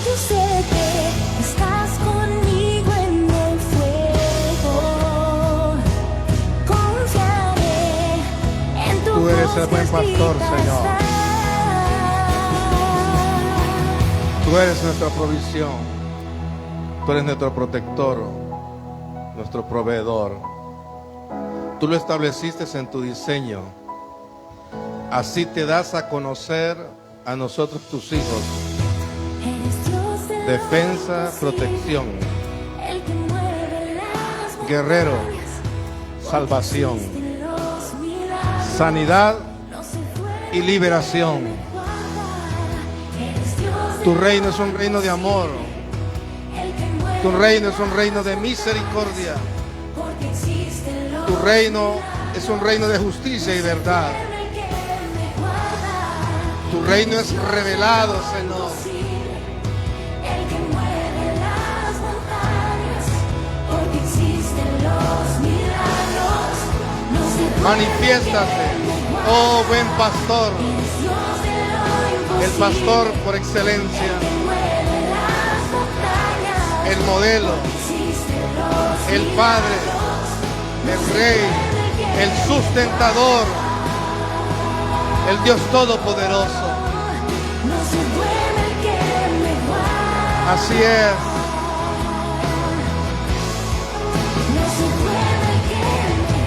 yo sé que estás conmigo en el fuego. Confiaré en tu Tú eres voz el buen que pastor, escrita Señor. está. Tú eres nuestra provisión. Tú eres nuestro protector, nuestro proveedor. Tú lo estableciste en tu diseño. Así te das a conocer a nosotros, tus hijos. Eres Dios de Defensa, lo protección, imposible, el que mueve las guerrero, montañas. salvación, Existen los milagros, sanidad no se fue y liberación. Eres Dios Tu de reino es un reino de amor. el que mueve Tu reino es un reino de misericordia. porque existen los Tu reino es un reino de justicia y verdad. en el que me guarda. Tu reino es revelado, Señor. El que mueve las montañas, porque existen los milagros, no se puede. Manifiéstate, oh buen pastor, Eres Dios de lo el imposible, pastor por excelencia, que mueve las montañas, el modelo, existen los el Padre, el Rey, el sustentador, el Dios Todopoderoso. no se duerme el que me guarda, Así es. no se duerme el que me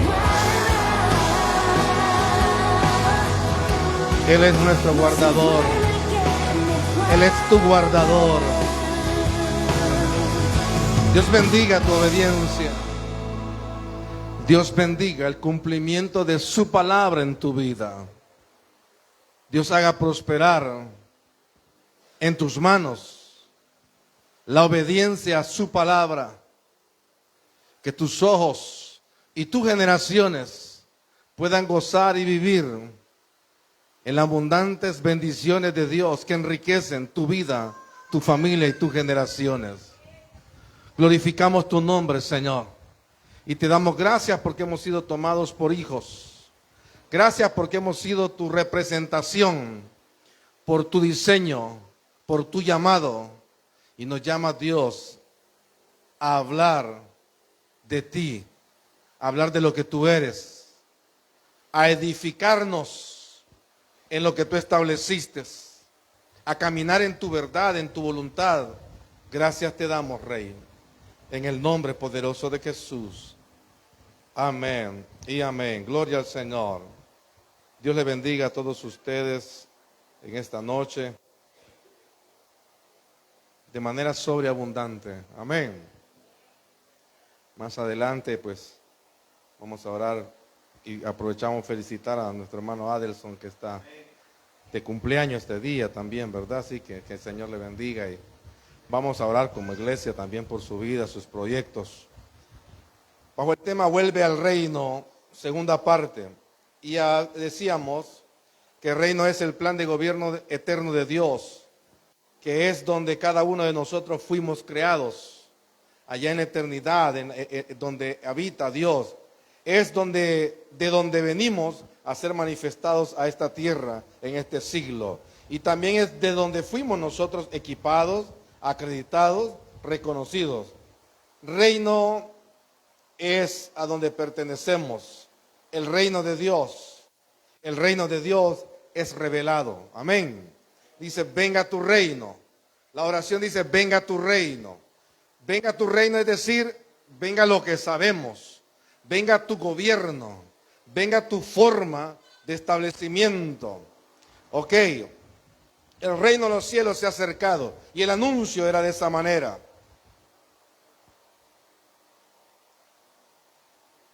guarda. Él es nuestro guardador. Él es tu guardador. Dios bendiga tu obediencia. Dios bendiga el cumplimiento de su palabra en tu vida. Dios haga prosperar en tus manos la obediencia a su palabra. Que tus ojos y tus generaciones puedan gozar y vivir en las abundantes bendiciones de Dios que enriquecen tu vida, tu familia y tus generaciones. Glorificamos tu nombre, Señor, y te damos gracias porque hemos sido tomados por hijos. Gracias porque hemos sido tu representación, por tu diseño, por tu llamado, y nos llama Dios a hablar de ti, a hablar de lo que tú eres, a edificarnos en lo que tú estableciste, a caminar en tu verdad, en tu voluntad. Gracias te damos, Rey, en el nombre poderoso de Jesús. Amén y amén. Gloria al Señor. Dios le bendiga a todos ustedes en esta noche de manera sobreabundante. Amén. Más adelante, pues, vamos a orar y aprovechamos felicitar a nuestro hermano Adelson, que está de cumpleaños este día también, ¿verdad? Así que el Señor le bendiga, y vamos a orar como iglesia también por su vida, sus proyectos. Bajo el tema Vuelve al Reino, segunda parte, y ya decíamos que el reino es el plan de gobierno eterno de Dios, que es donde cada uno de nosotros fuimos creados, allá en la eternidad, donde habita Dios. Es de donde venimos a ser manifestados a esta tierra en este siglo. Y también es de donde fuimos nosotros equipados, acreditados, reconocidos. Reino es a donde pertenecemos, el reino de Dios. El reino de Dios es revelado. Amén. Dice, venga tu reino. La oración dice, venga tu reino. Venga tu reino, es decir, venga lo que sabemos. Venga tu gobierno. Venga tu forma de establecimiento. Ok. El reino de los cielos se ha acercado. Y el anuncio era de esa manera.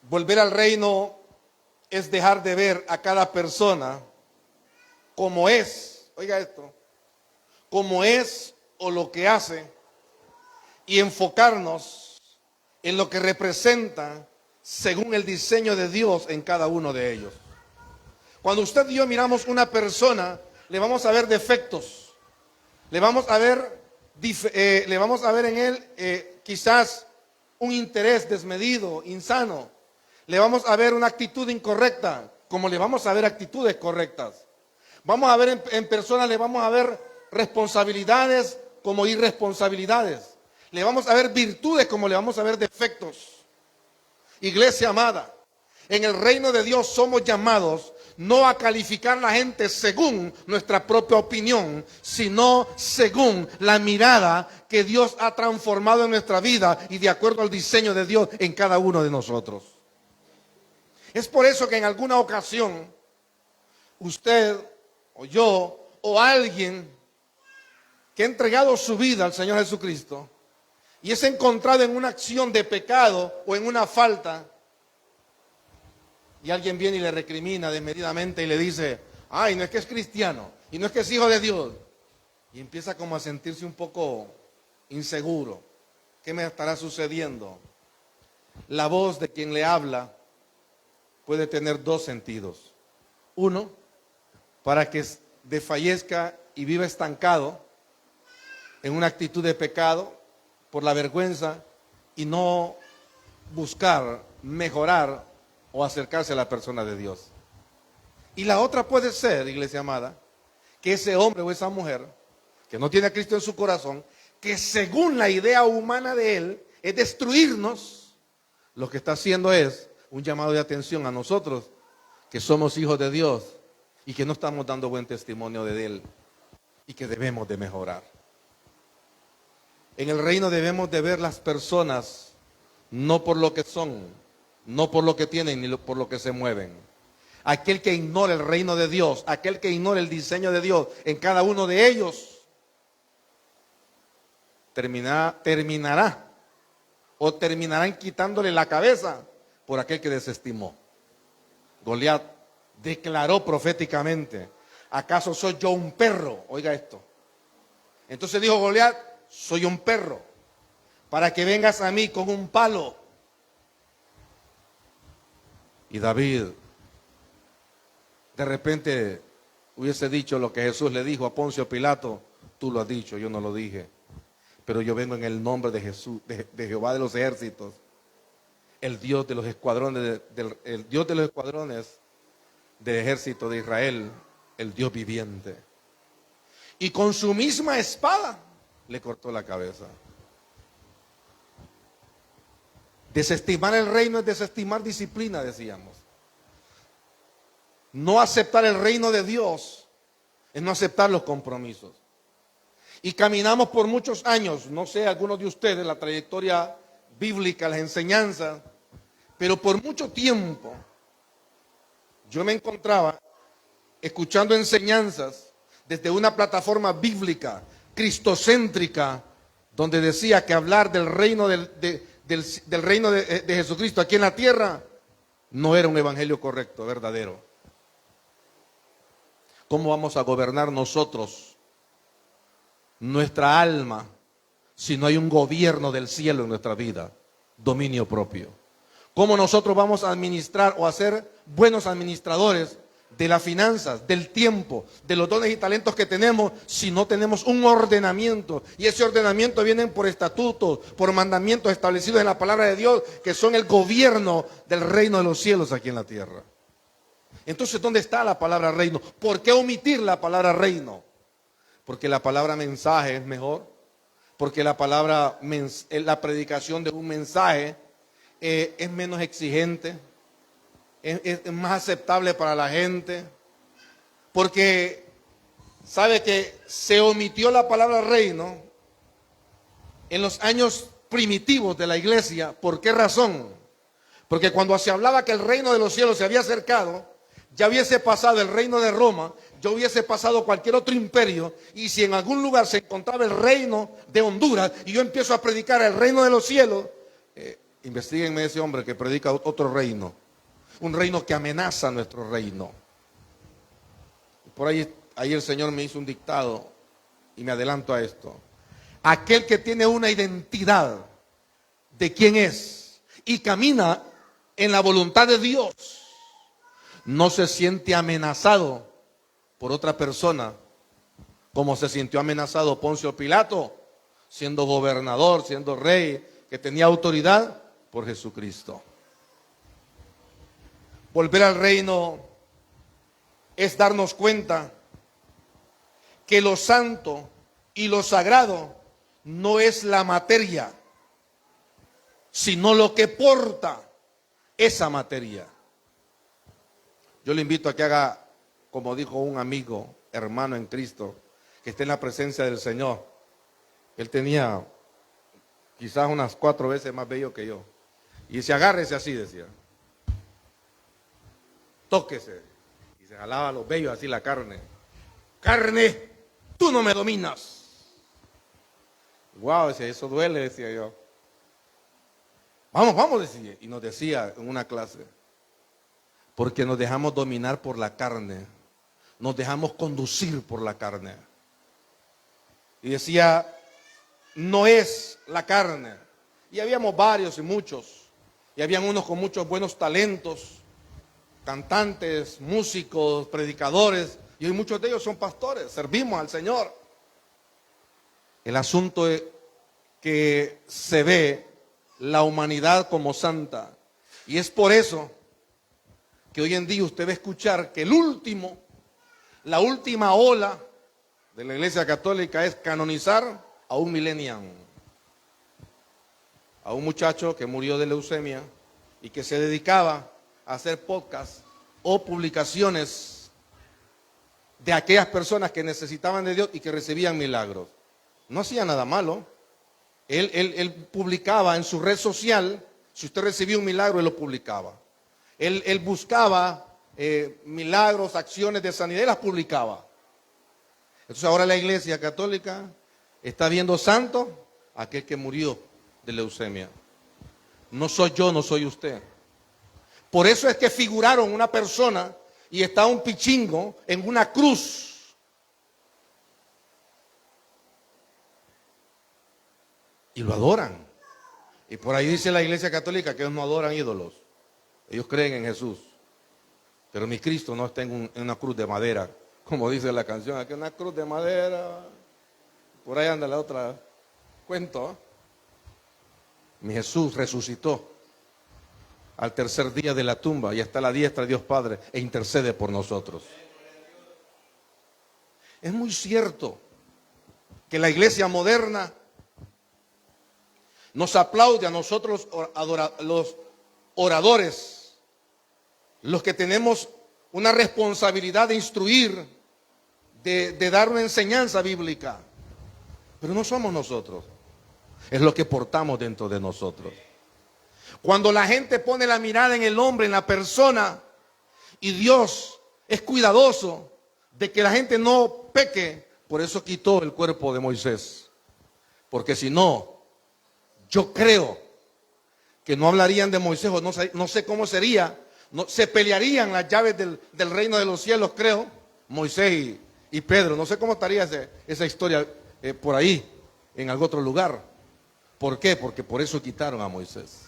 Volver al reino es dejar de ver a cada persona como es. Oiga esto. Como es o lo que hace. Y enfocarnos en lo que representa según el diseño de Dios en cada uno de ellos. Cuando usted y yo miramos una persona, le vamos a ver defectos, le vamos a ver en él quizás un interés desmedido, insano, le vamos a ver una actitud incorrecta, como le vamos a ver actitudes correctas. Vamos a ver en personas, le vamos a ver responsabilidades como irresponsabilidades. Le vamos a ver virtudes como le vamos a ver defectos. Iglesia amada, en el reino de Dios somos llamados no a calificar a la gente según nuestra propia opinión, sino según la mirada que Dios ha transformado en nuestra vida y de acuerdo al diseño de Dios en cada uno de nosotros. Es por eso que en alguna ocasión usted o yo o alguien que ha entregado su vida al Señor Jesucristo y es encontrado en una acción de pecado o en una falta, y alguien viene y le recrimina desmedidamente y le dice, ay, no es que es cristiano, y no es que es hijo de Dios, y empieza como a sentirse un poco inseguro. ¿Qué me estará sucediendo? La voz de quien le habla puede tener dos sentidos. Uno, para que desfallezca y viva estancado en una actitud de pecado por la vergüenza y no buscar mejorar o acercarse a la persona de Dios. Y la otra puede ser, iglesia amada, que ese hombre o esa mujer que no tiene a Cristo en su corazón, que según la idea humana de él es destruirnos, lo que está haciendo es un llamado de atención a nosotros que somos hijos de Dios y que no estamos dando buen testimonio de él y que debemos de mejorar. En el reino debemos de ver las personas no por lo que son, no por lo que tienen, ni por lo que se mueven. Aquel que ignora el reino de Dios, aquel que ignora el diseño de Dios en cada uno de ellos, terminarán quitándole la cabeza por aquel que desestimó. Goliat declaró proféticamente, ¿acaso soy yo un perro? Oiga esto. Entonces dijo Goliat, soy un perro, para que vengas a mí con un palo. Y David de repente hubiese dicho lo que Jesús le dijo a Poncio Pilato, tú lo has dicho, yo no lo dije, pero yo vengo en el nombre de Jesús, de Jehová de los ejércitos, el Dios de los escuadrones, el Dios de los escuadrones del ejército de Israel, el Dios viviente. Y con su misma espada le cortó la cabeza. Desestimar el reino es desestimar disciplina, decíamos. No aceptar el reino de Dios es no aceptar los compromisos. Y caminamos por muchos años, no sé, algunos de ustedes, la trayectoria bíblica, las enseñanzas, pero por mucho tiempo yo me encontraba escuchando enseñanzas desde una plataforma bíblica, cristocéntrica, donde decía que hablar del reino del reino de Jesucristo aquí en la tierra no era un evangelio correcto, verdadero. ¿Cómo vamos a gobernar nosotros nuestra alma si no hay un gobierno del cielo en nuestra vida? Dominio propio. ¿Cómo nosotros vamos a administrar o a ser buenos administradores de las finanzas, del tiempo, de los dones y talentos que tenemos si no tenemos un ordenamiento? Y ese ordenamiento viene por estatutos, por mandamientos establecidos en la palabra de Dios, que son el gobierno del reino de los cielos aquí en la tierra. Entonces, ¿dónde está la palabra reino? ¿Por qué omitir la palabra reino? Porque la palabra mensaje es mejor, porque la predicación de un mensaje es menos exigente, es más aceptable para la gente, porque sabe que se omitió la palabra reino en los años primitivos de la iglesia. ¿Por qué razón? Porque cuando se hablaba que el reino de los cielos se había acercado, ya hubiese pasado el reino de Roma, ya hubiese pasado cualquier otro imperio, y si en algún lugar se encontraba el reino de Honduras y yo empiezo a predicar el reino de los cielos, investíguenme ese hombre que predica otro reino, un reino que amenaza nuestro reino. Por ahí el Señor me hizo un dictado y me adelanto a esto. Aquel que tiene una identidad de quién es y camina en la voluntad de Dios, no se siente amenazado por otra persona, como se sintió amenazado Poncio Pilato, siendo gobernador, siendo rey, que tenía autoridad por Jesucristo. Volver al reino es darnos cuenta que lo santo y lo sagrado no es la materia, sino lo que porta esa materia. Yo le invito a que haga, como dijo un amigo, hermano en Cristo, que esté en la presencia del Señor. Él tenía quizás unas 4 veces más bello que yo. Y se agárrese así, decía. Tóquese. Y se jalaba los vellos así la carne. Carne, tú no me dominas. Wow, eso duele, decía yo. Vamos, vamos, decía. Y nos decía en una clase. Porque nos dejamos dominar por la carne. Nos dejamos conducir por la carne. Y decía, no es la carne. Y habíamos varios y muchos. Y habían unos con muchos buenos talentos. Cantantes, músicos, predicadores. Y hoy muchos de ellos son pastores. Servimos al Señor. El asunto es que se ve la humanidad como santa. Y es por eso que hoy en día usted va a escuchar que la última ola de la Iglesia Católica es canonizar a un millennial, a un muchacho que murió de leucemia y que se dedicaba a hacer podcasts o publicaciones de aquellas personas que necesitaban de Dios y que recibían milagros. No hacía nada malo. Él publicaba en su red social, si usted recibía un milagro, él lo publicaba. Él buscaba milagros, acciones de sanidad, y las publicaba. Entonces ahora la Iglesia Católica está viendo santo a aquel que murió de leucemia. No soy yo, no soy usted. Por eso es que figuraron una persona y está un pichingo en una cruz. Y lo adoran. Y por ahí dice la Iglesia Católica que ellos no adoran ídolos. Ellos creen en Jesús. Pero mi Cristo no está en una cruz de madera, como dice la canción. Aquí una cruz de madera. Por ahí anda la otra cuento. Mi Jesús resucitó al tercer día de la tumba y está a la diestra de Dios Padre e intercede por nosotros. Es muy cierto que la iglesia moderna nos aplaude a nosotros los oradores, los que tenemos una responsabilidad de instruir, de dar una enseñanza bíblica. Pero no somos nosotros, es lo que portamos dentro de nosotros. Cuando la gente pone la mirada en el hombre, en la persona, y Dios es cuidadoso de que la gente no peque, por eso quitó el cuerpo de Moisés. Porque si no, yo creo que no hablarían de Moisés, o no sé cómo sería, se pelearían las llaves del reino de los cielos, creo, Moisés y Pedro. No sé cómo estaría esa historia por ahí, en algún otro lugar. ¿Por qué? Porque por eso quitaron a Moisés.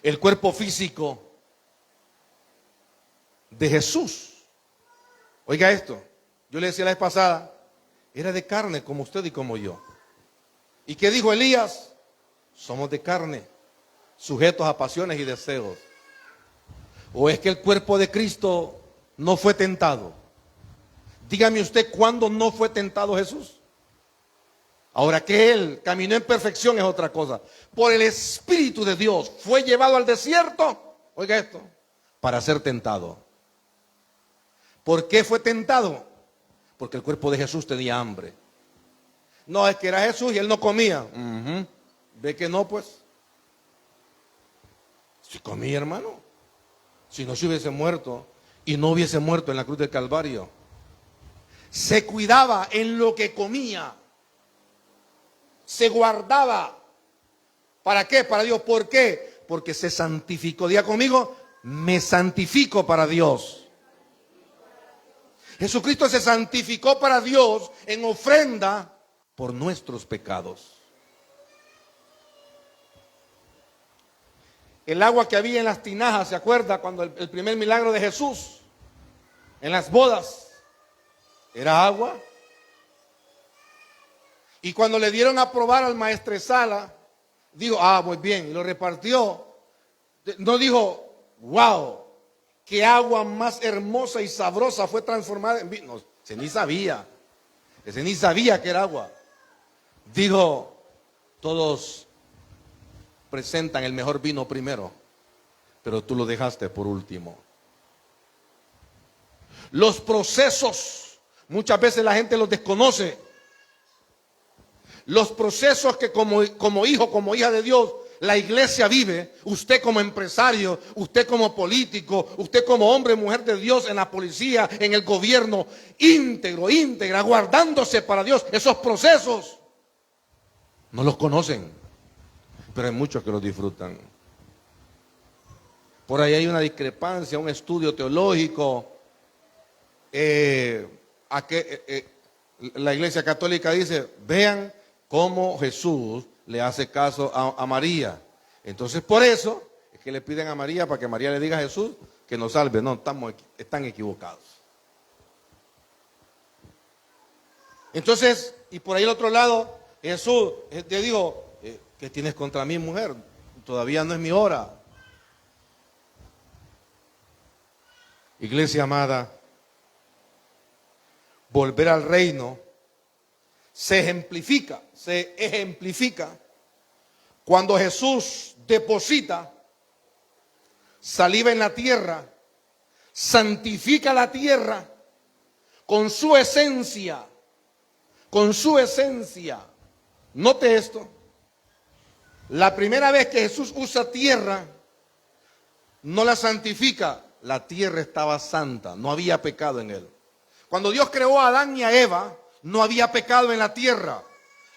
El cuerpo físico de Jesús, oiga esto, yo le decía la vez pasada, era de carne como usted y como yo. ¿Y qué dijo Elías? Somos de carne, sujetos a pasiones y deseos. ¿O es que el cuerpo de Cristo no fue tentado? Dígame usted cuándo no fue tentado Jesús. Ahora, que Él caminó en perfección es otra cosa. Por el Espíritu de Dios fue llevado al desierto, oiga esto, para ser tentado. ¿Por qué fue tentado? Porque el cuerpo de Jesús tenía hambre. No, es que era Jesús y Él no comía. ¿Ve que no, pues? Si comía, hermano. Si no se hubiese muerto y no hubiese muerto en la cruz del Calvario. Se cuidaba en lo que comía. Se guardaba. ¿Para qué? Para Dios. ¿Por qué? Porque se santificó. Diga conmigo, me santifico para Dios. Jesucristo se santificó para Dios en ofrenda por nuestros pecados. El agua que había en las tinajas, ¿se acuerda? Cuando el primer milagro de Jesús en las bodas era agua. Y cuando le dieron a probar al maestresala, dijo, muy bien, y lo repartió. No dijo, wow, qué agua más hermosa y sabrosa fue transformada en vino. Ese ni sabía que era agua. Dijo, todos presentan el mejor vino primero, pero tú lo dejaste por último. Los procesos, muchas veces la gente los desconoce. Los procesos que como hijo, como hija de Dios, la iglesia vive, usted como empresario, usted como político, usted como hombre y mujer de Dios en la policía, en el gobierno, íntegra, guardándose para Dios. Esos procesos no los conocen, pero hay muchos que los disfrutan. Por ahí hay una discrepancia, un estudio teológico. La Iglesia Católica dice, vean cómo Jesús le hace caso a María. Entonces por eso es que le piden a María para que María le diga a Jesús que nos salve. No, están equivocados. Entonces, y por ahí al otro lado, Jesús te digo, ¿qué tienes contra mí, mujer? Todavía no es mi hora. Iglesia amada, volver al reino se ejemplifica cuando Jesús deposita saliva en la tierra, santifica la tierra con su esencia, Note esto, la primera vez que Jesús usa tierra, no la santifica, la tierra estaba santa, no había pecado en él. Cuando Dios creó a Adán y a Eva, no había pecado en la tierra.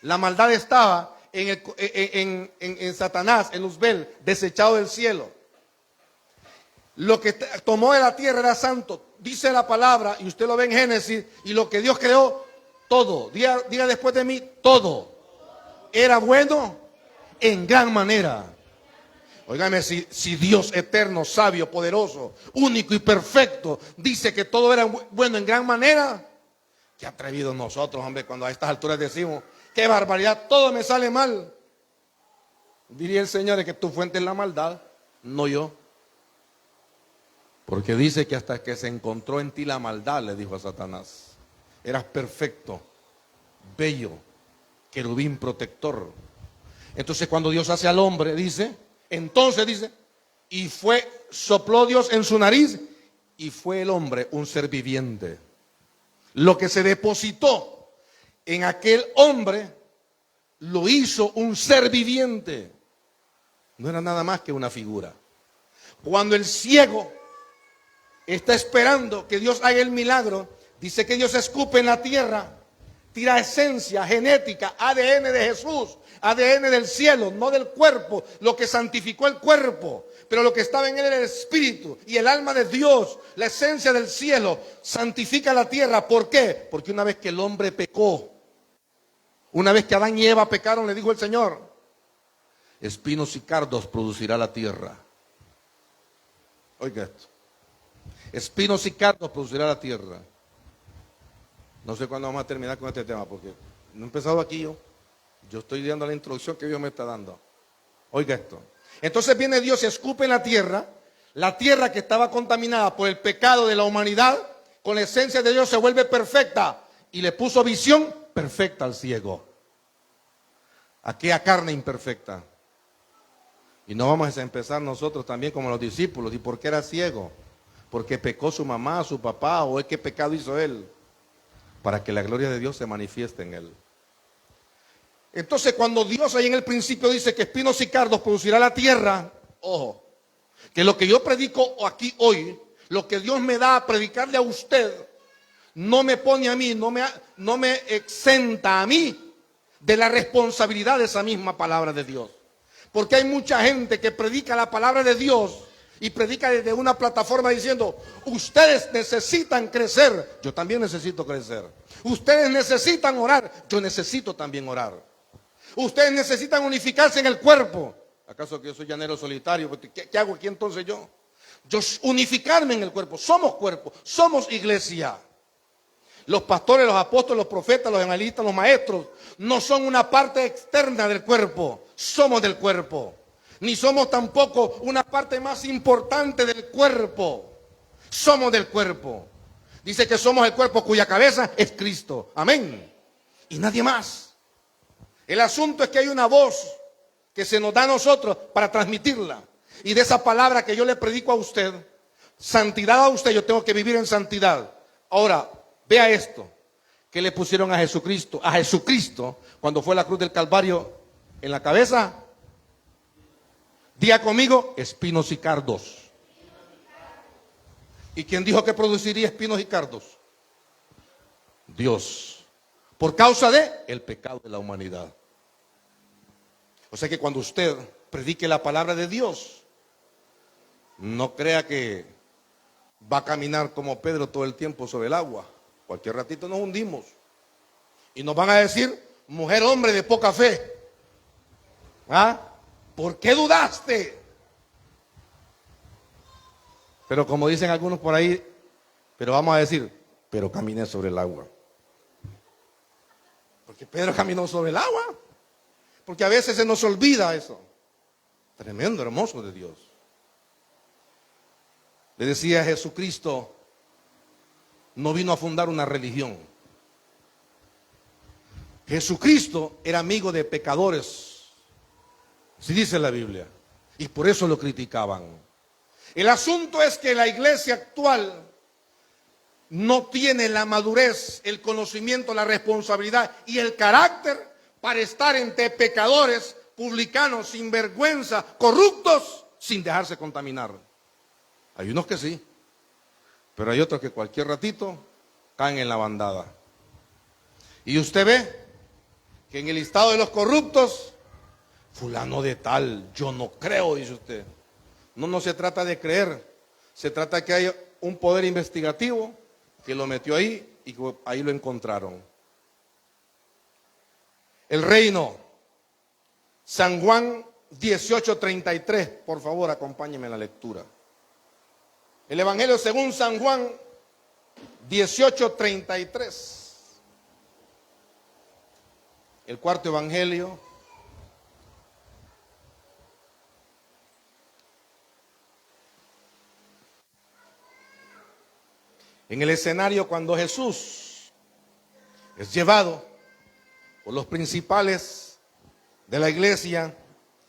La maldad estaba en Satanás, en Luzbel, desechado del cielo. Lo que tomó de la tierra era santo. Dice la palabra, y usted lo ve en Génesis, y lo que Dios creó, todo. Diga después de mí, todo. Era bueno en gran manera. Óigame, si Dios eterno, sabio, poderoso, único y perfecto, dice que todo era bueno en gran manera, qué atrevidos nosotros, hombre, cuando a estas alturas decimos, qué barbaridad, todo me sale mal. Diría el Señor que tu fuente es la maldad, no yo. Porque dice que hasta que se encontró en ti la maldad, le dijo a Satanás, eras perfecto, bello, querubín protector. Entonces cuando Dios hace al hombre, entonces dice, y sopló Dios en su nariz, y fue el hombre un ser viviente. Lo que se depositó en aquel hombre, lo hizo un ser viviente. No era nada más que una figura. Cuando el ciego está esperando que Dios haga el milagro, dice que Dios escupe en la tierra, tira esencia, genética, ADN de Jesús, ADN del cielo, no del cuerpo, lo que santificó el cuerpo, pero lo que estaba en él era el espíritu y el alma de Dios, la esencia del cielo, santifica la tierra. ¿Por qué? Porque una vez que el hombre pecó, una vez que Adán y Eva pecaron, le dijo el Señor, espinos y cardos producirá la tierra. Oiga esto, espinos y cardos producirá la tierra. No sé cuándo vamos a terminar con este tema, porque no he empezado aquí yo estoy dando la introducción que Dios me está dando. Oiga esto. Entonces viene Dios y escupe en la tierra que estaba contaminada por el pecado de la humanidad, con la esencia de Dios se vuelve perfecta, y le puso visión perfecta al ciego. Aquella carne imperfecta. Y no vamos a empezar nosotros también como los discípulos. ¿Y por qué era ciego? Porque pecó su mamá, su papá, o qué pecado hizo él, para que la gloria de Dios se manifieste en él. Entonces cuando Dios ahí en el principio dice que espinos y cardos producirá la tierra, ojo, que lo que yo predico aquí hoy, lo que Dios me da a predicarle a usted, no me pone a mí, no me exenta a mí de la responsabilidad de esa misma palabra de Dios. Porque hay mucha gente que predica la palabra de Dios y predica desde una plataforma diciendo, ustedes necesitan crecer, yo también necesito crecer. Ustedes necesitan orar, yo necesito también orar. Ustedes necesitan unificarse en el cuerpo. ¿Acaso que yo soy llanero solitario? ¿Qué hago aquí entonces yo? Yo unificarme en el cuerpo, somos iglesia. Los pastores, los apóstoles, los profetas, los evangelistas, los maestros, no son una parte externa del cuerpo, somos del cuerpo. Ni somos tampoco una parte más importante del cuerpo, somos del cuerpo. Dice que somos el cuerpo cuya cabeza es Cristo. Amén. Y nadie más. El asunto es que hay una voz que se nos da a nosotros para transmitirla. Y de esa palabra que yo le predico a usted, santidad a usted, yo tengo que vivir en santidad. Ahora, vea esto. ¿Qué le pusieron a Jesucristo? A Jesucristo, cuando fue a la cruz del Calvario, en la cabeza, diga conmigo, espinos y cardos. ¿Y quién dijo que produciría espinos y cardos? Dios. Por causa de el pecado de la humanidad. O sea que cuando usted predique la palabra de Dios, no crea que va a caminar como Pedro todo el tiempo sobre el agua. Cualquier ratito nos hundimos. Y nos van a decir, mujer, hombre de poca fe. ¿Ah? ¿Por qué dudaste? Pero como dicen algunos por ahí, pero vamos a decir, pero caminé sobre el agua. Porque Pedro caminó sobre el agua. Porque a veces se nos olvida eso. Tremendo, hermoso de Dios. Le decía, Jesucristo no vino a fundar una religión. Jesucristo era amigo de pecadores. Así dice la Biblia. Y por eso lo criticaban. El asunto es que la iglesia actual no tiene la madurez, el conocimiento, la responsabilidad y el carácter para estar entre pecadores, publicanos, sinvergüenza, corruptos, sin dejarse contaminar. Hay unos que sí, pero hay otros que cualquier ratito caen en la bandada. Y usted ve que en el listado de los corruptos, fulano de tal, yo no creo, dice usted. No se trata de creer, se trata de que haya un poder investigativo que lo metió ahí y que ahí lo encontraron. El reino, San Juan 18:33, por favor acompáñenme en la lectura. El Evangelio según San Juan 18:33. El cuarto Evangelio. En el escenario cuando Jesús es llevado por los principales de la iglesia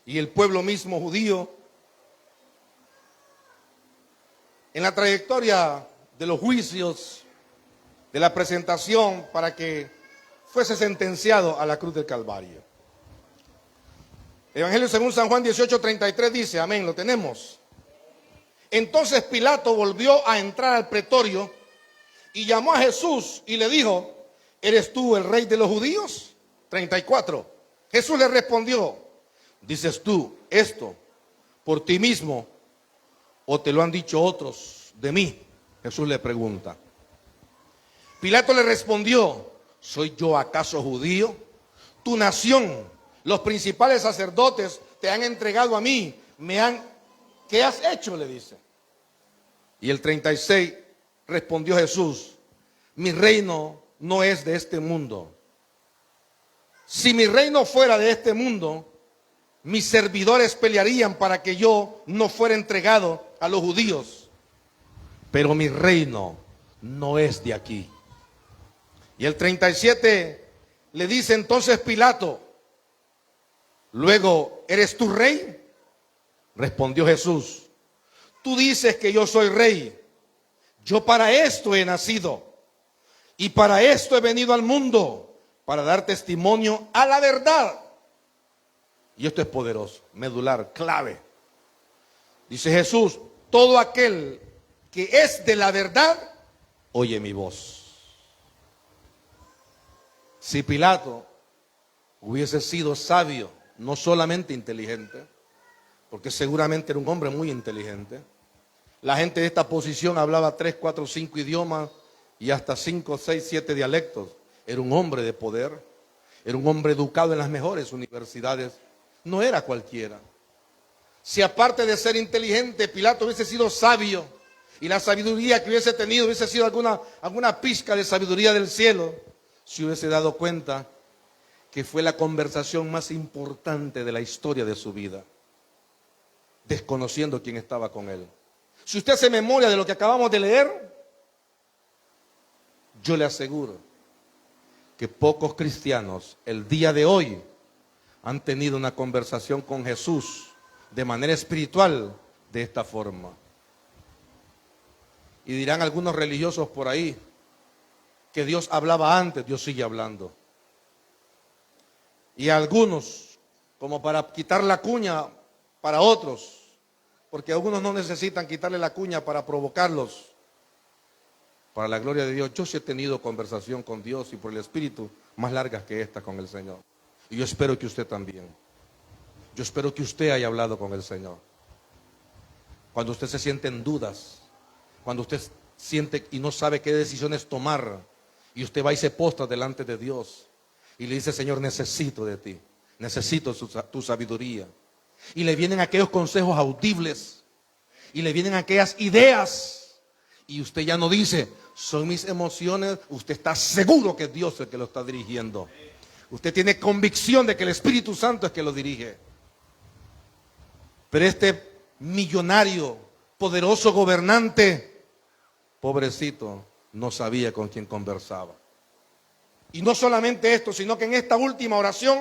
y el pueblo mismo judío, en la trayectoria de los juicios, de la presentación para que fuese sentenciado a la cruz del Calvario. El Evangelio según San Juan 18:33 dice, amén, lo tenemos. Entonces Pilato volvió a entrar al pretorio y llamó a Jesús y le dijo, ¿eres tú el rey de los judíos? 34. Jesús le respondió, ¿dices tú esto por ti mismo o te lo han dicho otros de mí? Jesús le pregunta. Pilato le respondió, ¿soy yo acaso judío? Tu nación, los principales sacerdotes te han entregado a mí, ¿qué has hecho? Le dice. Y el 36 respondió Jesús, mi reino no es de este mundo. Si mi reino fuera de este mundo, mis servidores pelearían para que yo no fuera entregado a los judíos. Pero mi reino no es de aquí. Y el 37 le dice entonces Pilato, luego, ¿eres tú rey? Respondió Jesús, tú dices que yo soy rey. Yo para esto he nacido y para esto he venido al mundo, para dar testimonio a la verdad. Y esto es poderoso, medular, clave. Dice Jesús, todo aquel que es de la verdad, oye mi voz. Si Pilato hubiese sido sabio, no solamente inteligente, porque seguramente era un hombre muy inteligente, la gente de esta posición hablaba 3, 4, 5 idiomas y hasta 5, 6, 7 dialectos. Era un hombre de poder, era un hombre educado en las mejores universidades, no era cualquiera. Si aparte de ser inteligente, Pilato hubiese sido sabio y la sabiduría que hubiese tenido hubiese sido alguna pizca de sabiduría del cielo, se hubiese dado cuenta que fue la conversación más importante de la historia de su vida, desconociendo quién estaba con él. Si usted hace memoria de lo que acabamos de leer, Yo le aseguro que pocos cristianos el día de hoy han tenido una conversación con Jesús de manera espiritual de esta forma. Y dirán algunos religiosos por ahí que Dios hablaba antes, Dios sigue hablando. Y algunos, como para quitar la cuña para otros, porque algunos no necesitan quitarle la cuña para provocarlos. Para la gloria de Dios, yo sí he tenido conversación con Dios y por el Espíritu más largas que esta con el Señor. Y yo espero que usted también. Yo espero que usted haya hablado con el Señor. Cuando usted se siente en dudas, cuando usted siente y no sabe qué decisiones tomar, y usted va y se postra delante de Dios y le dice: Señor, necesito de ti, necesito tu sabiduría. Y le vienen aquellos consejos audibles, y le vienen aquellas ideas, y usted ya no dice: son mis emociones. Usted está seguro que es Dios el que lo está dirigiendo. Usted tiene convicción de que el Espíritu Santo es que lo dirige. Pero este millonario, poderoso gobernante, pobrecito, no sabía con quién conversaba. Y no solamente esto, sino que en esta última oración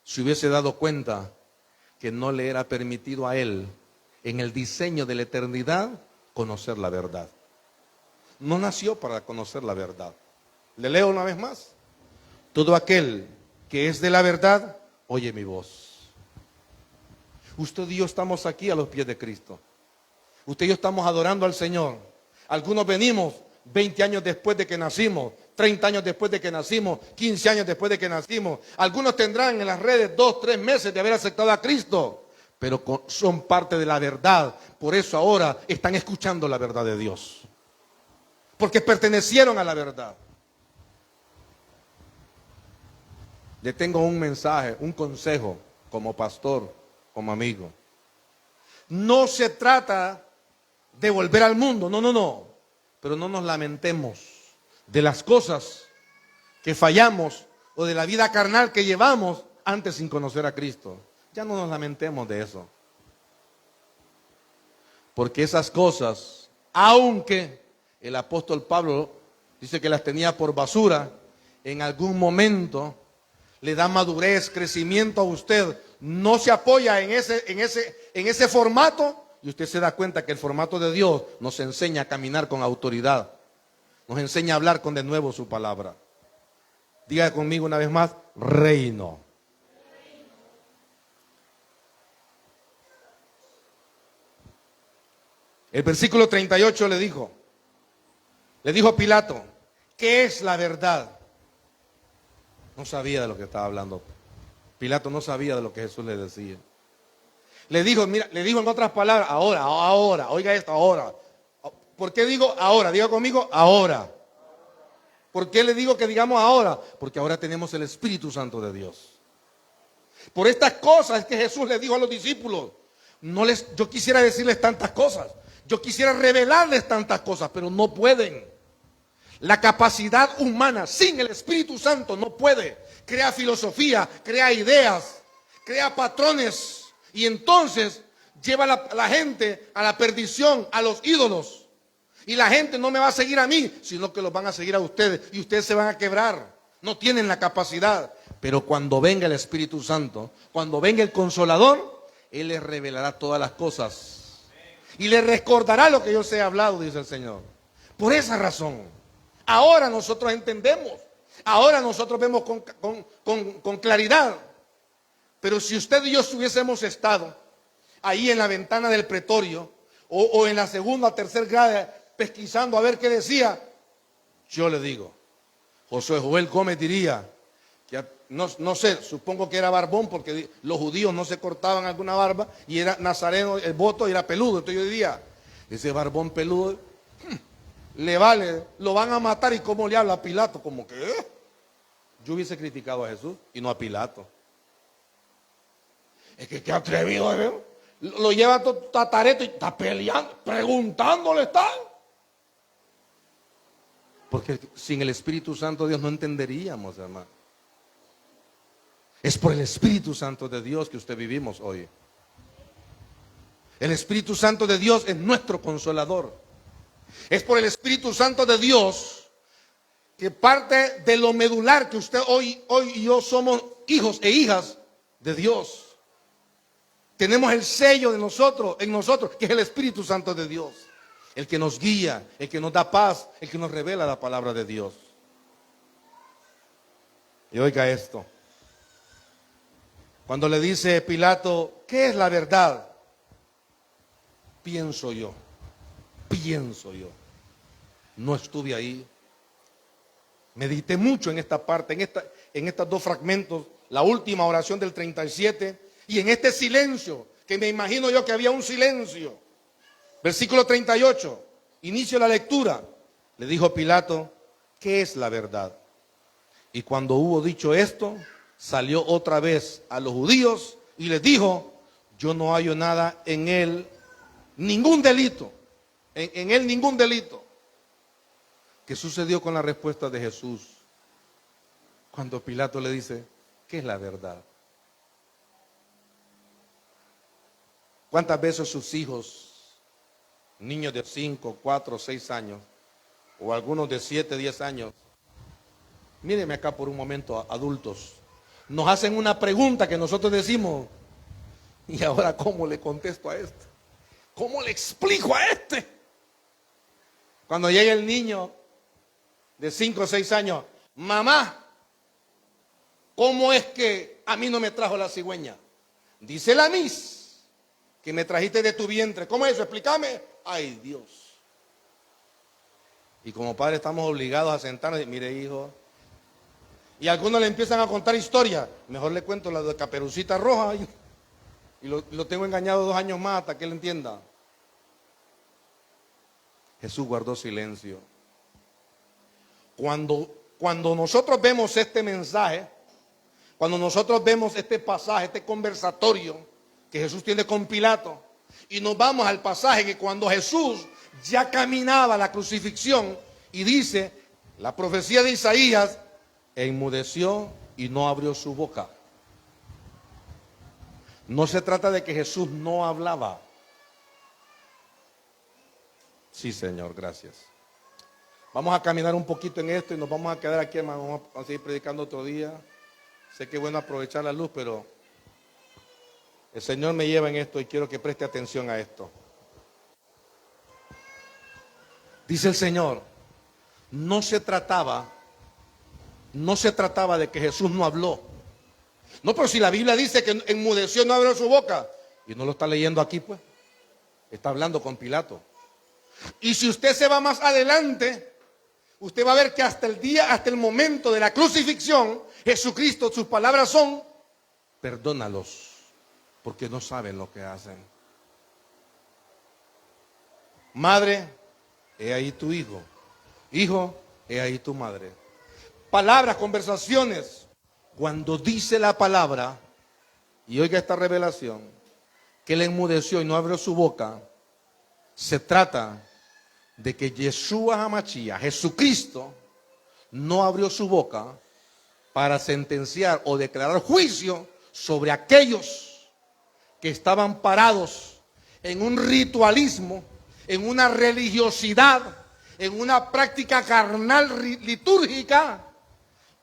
se hubiese dado cuenta que no le era permitido a él, en el diseño de la eternidad, conocer la verdad. No nació para conocer la verdad. Le leo una vez más. Todo aquel que es de la verdad, oye mi voz. Usted y yo estamos aquí a los pies de Cristo. Usted y yo estamos adorando al Señor. Algunos venimos 20 años después de que nacimos, 30 años después de que nacimos, 15 años después de que nacimos. Algunos tendrán en las redes 2, 3 meses de haber aceptado a Cristo, pero son parte de la verdad. Por eso ahora están escuchando la verdad de Dios, porque pertenecieron a la verdad. Le tengo un mensaje, un consejo como pastor, como amigo. No se trata de volver al mundo, no. Pero no nos lamentemos de las cosas que fallamos o de la vida carnal que llevamos antes sin conocer a Cristo. Ya no nos lamentemos de eso. Porque esas cosas, aunque el apóstol Pablo dice que las tenía por basura, en algún momento le da madurez, crecimiento a usted. No se apoya en ese formato, y usted se da cuenta que el formato de Dios nos enseña a caminar con autoridad, nos enseña a hablar con de nuevo su palabra. Diga conmigo una vez más: reino. El versículo 38 le dijo a Pilato: ¿qué es la verdad? No sabía de lo que estaba hablando. Pilato no sabía de lo que Jesús le decía. Le dijo en otras palabras: ahora, oiga esto, ahora. ¿Por qué digo ahora? Diga conmigo: ahora. ¿Por qué le digo que digamos ahora? Porque ahora tenemos el Espíritu Santo de Dios. Por estas cosas es que Jesús le dijo a los discípulos: yo quisiera decirles tantas cosas, yo quisiera revelarles tantas cosas, pero no pueden. La capacidad humana sin el Espíritu Santo no puede. Crea filosofía, crea ideas, crea patrones, y entonces lleva a la gente a la perdición, a los ídolos. Y la gente no me va a seguir a mí, sino que los van a seguir a ustedes, y ustedes se van a quebrar. No tienen la capacidad. Pero cuando venga el Espíritu Santo, cuando venga el Consolador, Él les revelará todas las cosas y les recordará lo que yo os he hablado, dice el Señor. Por esa razón, ahora nosotros entendemos, ahora nosotros vemos con claridad. Pero si usted y yo hubiésemos estado ahí en la ventana del pretorio, o en la segunda o tercera grada pesquisando a ver qué decía, yo le digo, Josué Joel Gómez diría que no sé, supongo que era barbón, porque los judíos no se cortaban alguna barba, y era nazareno, el voto era peludo. Entonces yo diría: ese barbón peludo le vale, lo van a matar. ¿Y cómo le habla a Pilato? Como que yo hubiese criticado a Jesús y no a Pilato. Es que qué atrevido, ¿eh? Lo lleva a Tatareto y está peleando, preguntándole está. Porque sin el Espíritu Santo de Dios no entenderíamos, hermano. Es por el Espíritu Santo de Dios que usted vivimos hoy. El Espíritu Santo de Dios es nuestro consolador. Es por el Espíritu Santo de Dios que parte de lo medular que usted hoy y yo somos hijos e hijas de Dios. Tenemos el sello de nosotros, en nosotros, que es el Espíritu Santo de Dios. El que nos guía, el que nos da paz, el que nos revela la palabra de Dios. Y oiga esto. Cuando le dice Pilato, ¿qué es la verdad? Pienso yo. No estuve ahí. Medité mucho en esta parte, en estos dos fragmentos, la última oración del 37 y en este silencio, que me imagino yo que había un silencio. Versículo 38, inicio la lectura. Le dijo Pilato, ¿qué es la verdad? Y cuando hubo dicho esto, salió otra vez a los judíos y les dijo, yo no hallo nada en él, ningún delito, en él ningún delito. ¿Qué sucedió con la respuesta de Jesús? Cuando Pilato le dice, ¿qué es la verdad? ¿Cuántas veces sus hijos, niños de 5, 4, 6 años, o algunos de 7, 10 años, mírenme acá por un momento, adultos, nos hacen una pregunta que nosotros decimos, ¿y ahora cómo le contesto a este? ¿Cómo le explico a este? Cuando llega el niño de 5 o 6 años, mamá, ¿cómo es que a mí no me trajo la cigüeña? Dice la Miss que me trajiste de tu vientre. ¿Cómo es eso? Explícame. Ay, Dios. Y como padres estamos obligados a sentarnos y mire, hijo. Y algunos le empiezan a contar historias. Mejor le cuento la de Caperucita Roja y lo tengo engañado 2 años más hasta que él entienda. Jesús guardó silencio. Cuando nosotros vemos este mensaje, cuando nosotros vemos este pasaje, este conversatorio que Jesús tiene con Pilato, y nos vamos al pasaje que cuando Jesús ya caminaba a la crucifixión, y dice, la profecía de Isaías, enmudeció y no abrió su boca. No se trata de que Jesús no hablaba. Sí, Señor, gracias. Vamos a caminar un poquito en esto y nos vamos a quedar aquí, hermano. Vamos a seguir predicando otro día. Sé que es bueno aprovechar la luz, pero el Señor me lleva en esto y quiero que preste atención a esto. Dice el Señor, no se trataba de que Jesús no habló. No, pero si la Biblia dice que enmudeció y no abrió su boca, y no lo está leyendo aquí, pues, está hablando con Pilato. Y si usted se va más adelante, usted va a ver que hasta el momento de la crucifixión, Jesucristo, sus palabras son, perdónalos, porque no saben lo que hacen. Madre, he ahí tu hijo. Hijo, he ahí tu madre. Palabras, conversaciones. Cuando dice la palabra, y oiga esta revelación, que él enmudeció y no abrió su boca, se trata de que Yeshua HaMashiach, Jesucristo, no abrió su boca para sentenciar o declarar juicio sobre aquellos que estaban parados en un ritualismo, en una religiosidad, en una práctica carnal litúrgica,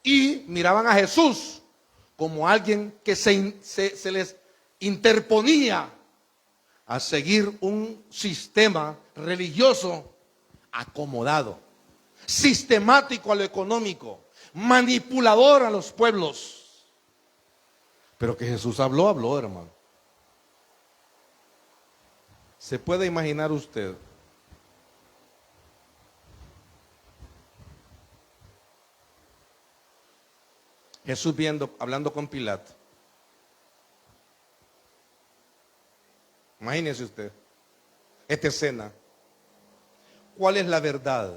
y miraban a Jesús como alguien que se les interponía a seguir un sistema religioso acomodado, sistemático a lo económico, manipulador a los pueblos. Pero que Jesús habló, hermano. ¿Se puede imaginar usted Jesús hablando con Pilato? Imagínese usted esta escena. ¿Cuál es la verdad?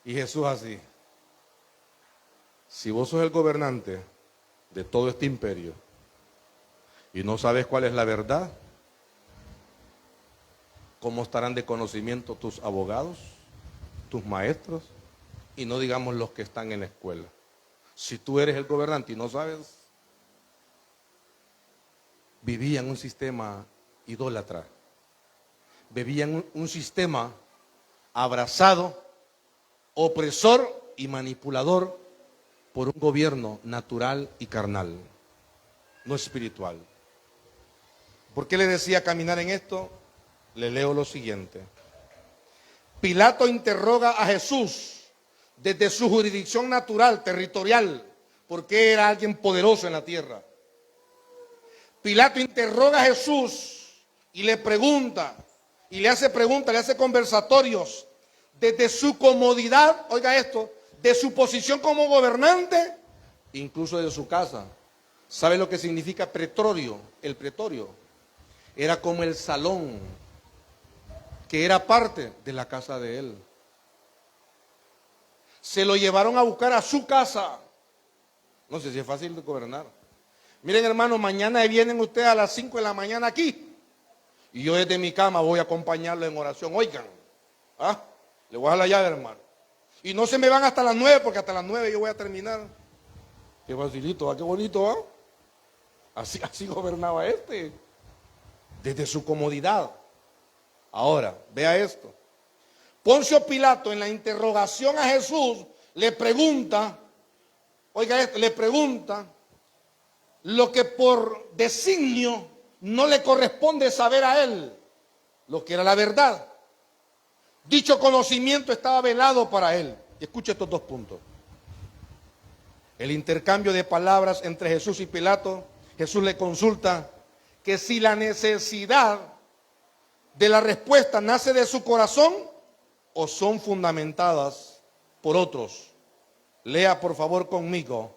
Y Jesús así: si vos sos el gobernante de todo este imperio y no sabes cuál es la verdad, ¿cómo estarán de conocimiento tus abogados, tus maestros, y no digamos los que están en la escuela? Si tú eres el gobernante y no sabes, vivía en un sistema idólatra, vivía en un sistema abrazado opresor y manipulador por un gobierno natural y carnal, no espiritual. ¿Por qué le decía caminar en esto? Le leo lo siguiente. Pilato interroga a Jesús desde su jurisdicción natural, territorial, porque era alguien poderoso en la tierra. Pilato interroga a Jesús y le pregunta, y le hace preguntas, le hace conversatorios desde su comodidad, oiga esto, de su posición como gobernante, incluso de su casa. ¿Sabe lo que significa pretorio? El pretorio era como el salón que era parte de la casa de él. Se lo llevaron a buscar a su casa. No sé si es fácil de gobernar. Miren, hermano, mañana vienen ustedes a las 5 de la mañana aquí. Y yo desde mi cama voy a acompañarlo en oración. Oigan, le voy a dar la llave, hermano. Y no se me van hasta las 9, porque hasta las 9 yo voy a terminar. Qué facilito, qué bonito, Así gobernaba este. Desde su comodidad. Ahora, vea esto. Poncio Pilato en la interrogación a Jesús le pregunta, oiga esto, le pregunta lo que por designio no le corresponde saber a él, lo que era la verdad. Dicho conocimiento estaba velado para él. Y escuche estos dos puntos. El intercambio de palabras entre Jesús y Pilato. Jesús le consulta que si la necesidad de la respuesta nace de su corazón o son fundamentadas por otros. Lea por favor conmigo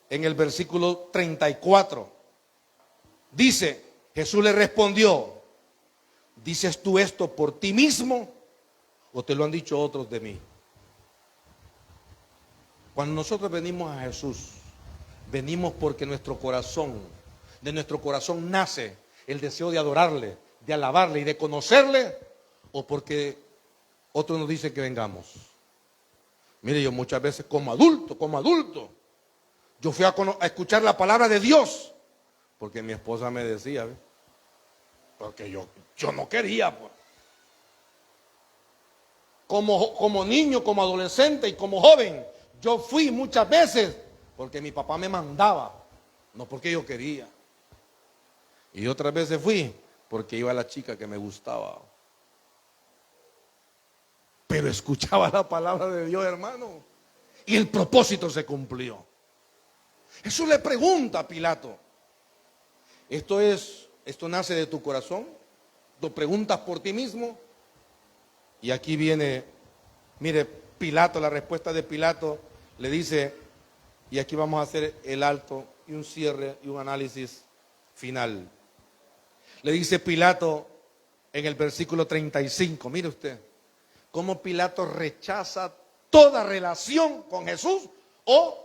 en el versículo 34. Dice, Jesús le respondió, ¿dices tú esto por ti mismo o te lo han dicho otros de mí? Cuando nosotros venimos a Jesús, venimos porque de nuestro corazón nace el deseo de adorarle, de alabarle y de conocerle, o porque otros nos dicen que vengamos. Mire, yo muchas veces como adulto, yo fui a escuchar la palabra de Dios, porque mi esposa me decía, porque yo no quería, pues. Como niño, como adolescente y como joven, yo fui muchas veces porque mi papá me mandaba, no porque yo quería. Y otras veces fui porque iba la chica que me gustaba. Pero escuchaba la palabra de Dios, hermano, y el propósito se cumplió. Jesús le pregunta a Pilato, ¿esto nace de tu corazón? ¿Lo preguntas por ti mismo? Y aquí viene, mire, Pilato, la respuesta de Pilato le dice, y aquí vamos a hacer el alto y un cierre y un análisis final. Le dice Pilato en el versículo 35, mire usted, cómo Pilato rechaza toda relación con Jesús o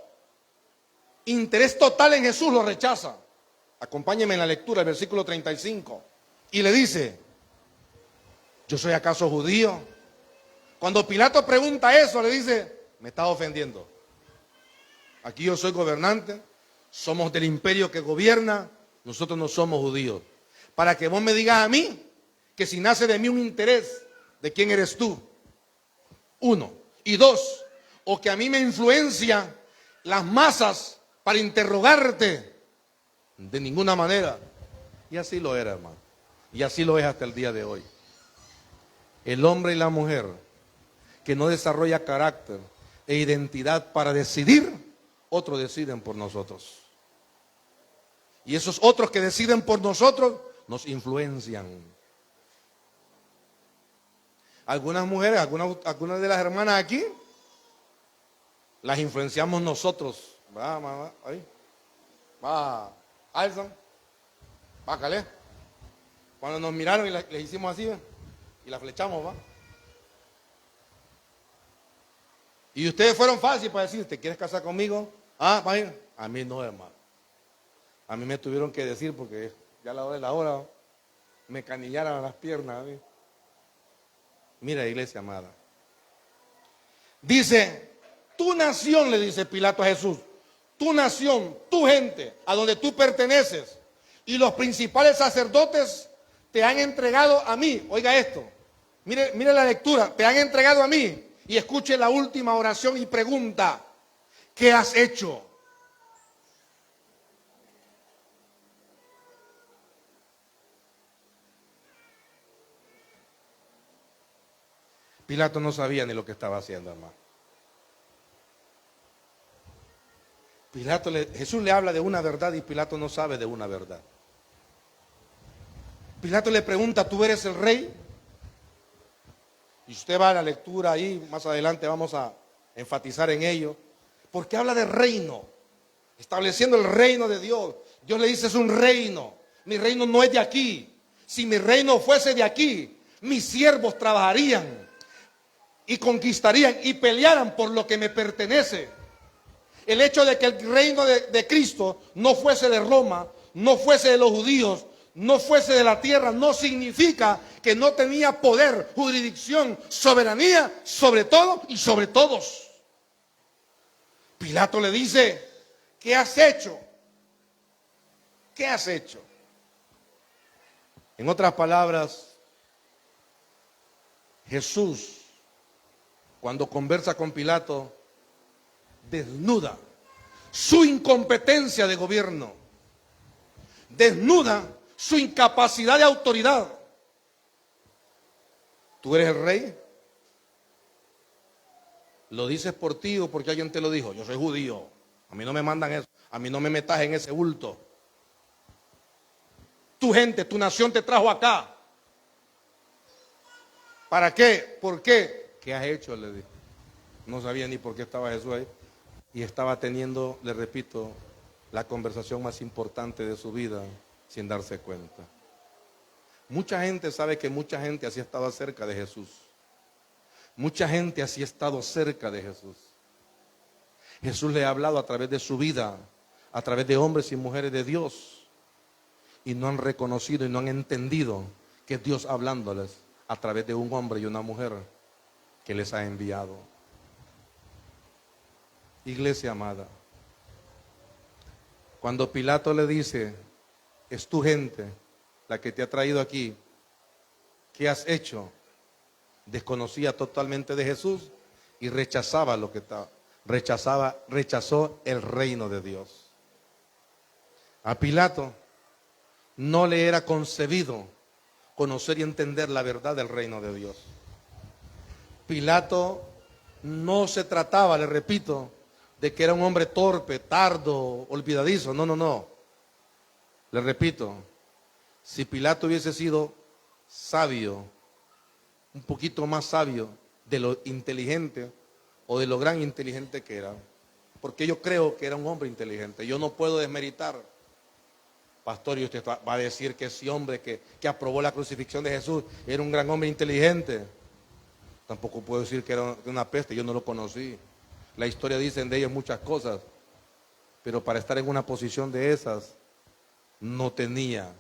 interés total en Jesús lo rechaza. Acompáñenme en la lectura, el versículo 35. Y le dice, ¿yo soy acaso judío? Cuando Pilato pregunta eso, le dice, me estás ofendiendo. Aquí yo soy gobernante, somos del imperio que gobierna, nosotros no somos judíos. Para que vos me digas a mí que si nace de mí un interés, ¿de quién eres tú? Uno. Y dos, o que a mí me influencia las masas para interrogarte. De ninguna manera. Y así lo era, hermano. Y así lo es hasta el día de hoy. El hombre y la mujer que no desarrolla carácter e identidad para decidir, otros deciden por nosotros. Y esos otros que deciden por nosotros nos influencian. Algunas mujeres, algunas de las hermanas aquí, las influenciamos nosotros. Va, mamá, ahí. Va, Alson. Va, Calé. Cuando nos miraron y les hicimos así, y la flechamos, va. Y ustedes fueron fáciles para decir, ¿te quieres casar conmigo? Va a ir. A mí no, hermano. A mí me tuvieron que decir porque ya a la hora de la hora me canillaron las piernas. Mira, iglesia amada. Dice, tu nación, le dice Pilato a Jesús, tu nación, tu gente, a donde tú perteneces, y los principales sacerdotes te han entregado a mí. Oiga esto, mire la lectura, te han entregado a mí, Y escuche la última oración y pregunta: ¿qué has hecho? Pilato no sabía ni lo que estaba haciendo, hermano. Jesús le habla de una verdad y Pilato no sabe de una verdad. Pilato le pregunta: ¿tú eres el rey? Y usted va a la lectura ahí, más adelante vamos a enfatizar en ello, porque habla de reino, estableciendo el reino de Dios. Dios le dice: es un reino, mi reino no es de aquí. Si mi reino fuese de aquí, mis siervos trabajarían y conquistarían y pelearan por lo que me pertenece. El hecho de que el reino de Cristo no fuese de Roma, no fuese de los judíos, no fuese de la tierra, no significa que no tenía poder, jurisdicción, soberanía sobre todo y sobre todos. Pilato le dice: ¿qué has hecho? ¿Qué has hecho? En otras palabras, Jesús, cuando conversa con Pilato, desnuda su incompetencia de gobierno, desnuda su incapacidad de autoridad. ¿Tú eres el rey? ¿Lo dices por ti o porque alguien te lo dijo? Yo soy judío, a mí no me mandan eso, a mí no me metas en ese bulto. Tu gente, tu nación te trajo acá. ¿Para qué? ¿Por qué? ¿Qué has hecho? Le dije. No sabía ni por qué estaba Jesús ahí. Y estaba teniendo, le repito, la conversación más importante de su vida sin darse cuenta. Mucha gente sabe que mucha gente así estaba cerca de Jesús. Mucha gente así ha estado cerca de Jesús. Jesús le ha hablado a través de su vida, a través de hombres y mujeres de Dios. Y no han reconocido y no han entendido que es Dios hablándoles a través de un hombre y una mujer que les ha enviado. Iglesia amada, cuando Pilato le dice: es tu gente la que te ha traído aquí, ¿qué has hecho? Desconocía totalmente de Jesús y rechazaba lo que estaba. Rechazó el reino de Dios. A Pilato no le era concebido conocer y entender la verdad del reino de Dios. Pilato no se trataba, le repito, de que era un hombre torpe, tardo, olvidadizo. No. Le repito, si Pilato hubiese sido sabio, un poquito más sabio de lo inteligente o de lo gran inteligente que era, porque yo creo que era un hombre inteligente, yo no puedo desmeritar. Pastor, y usted va a decir que ese hombre que aprobó la crucifixión de Jesús era un gran hombre inteligente. Tampoco puedo decir que era una peste, yo no lo conocí. La historia dice de ellos muchas cosas, pero para estar en una posición de esas, no tenía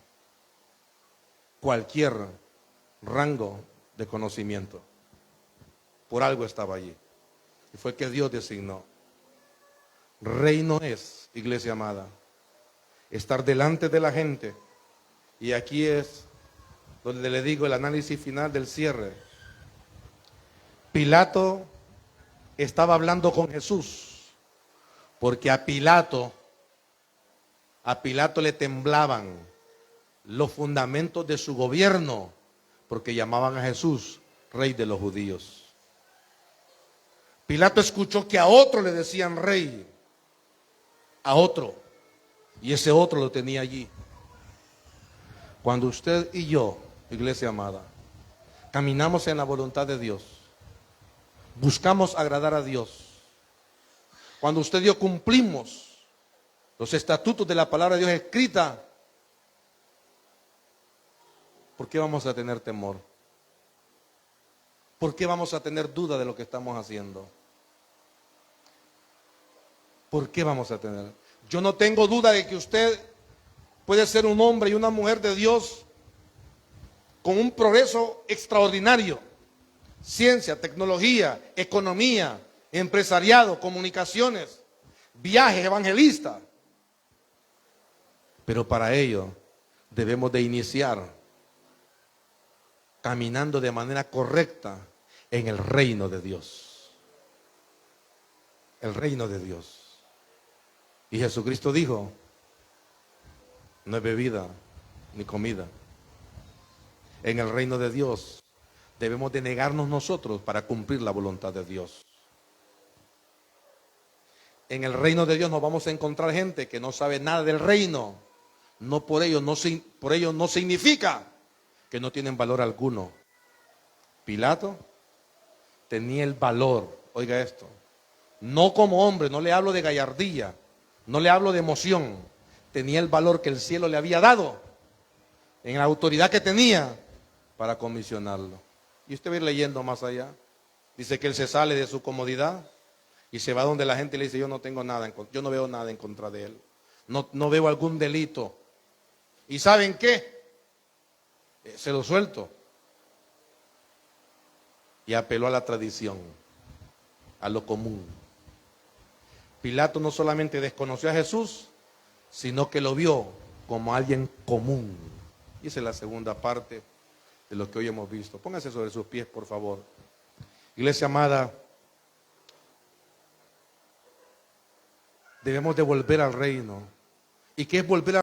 cualquier rango de conocimiento. Por algo estaba allí. Y fue que Dios designó. Reino es, iglesia amada, estar delante de la gente. Y aquí es donde le digo el análisis final del cierre. Pilato estaba hablando con Jesús, porque a Pilato le temblaban los fundamentos de su gobierno, porque llamaban a Jesús rey de los judíos. Pilato escuchó que a otro le decían rey, a otro, y ese otro lo tenía allí. Cuando usted y yo, iglesia amada, caminamos en la voluntad de Dios, buscamos agradar a Dios, cuando usted y yo cumplimos los estatutos de la palabra de Dios escrita, ¿por qué vamos a tener temor? ¿Por qué vamos a tener duda de lo que estamos haciendo? ¿Por qué vamos a tener? Yo no tengo duda de que usted puede ser un hombre y una mujer de Dios con un progreso extraordinario. Ciencia, tecnología, economía, empresariado, comunicaciones, viajes, evangelistas. Pero para ello debemos de iniciar caminando de manera correcta en el reino de Dios. el reino de Dios. Y Jesucristo dijo, no es bebida ni comida. En el reino de Dios debemos de negarnos nosotros para cumplir la voluntad de Dios. En el reino de Dios nos vamos a encontrar gente que no sabe nada del reino. No por ello no significa que no tienen valor alguno. Pilato tenía el valor, oiga esto, no como hombre, no le hablo de gallardía, no le hablo de emoción, tenía el valor que el cielo le había dado, en la autoridad que tenía para comisionarlo. Y usted va a ir leyendo más allá, dice que él se sale de su comodidad y se va donde la gente le dice, yo no tengo nada, yo no veo nada en contra de él, no veo algún delito. ¿Y saben qué? Se lo suelto. Y apeló a la tradición, a lo común. Pilato no solamente desconoció a Jesús, sino que lo vio como alguien común. Y esa es la segunda parte de lo que hoy hemos visto. Póngase sobre sus pies, por favor. Iglesia amada, debemos de volver al reino. ¿Y qué es volver al reino?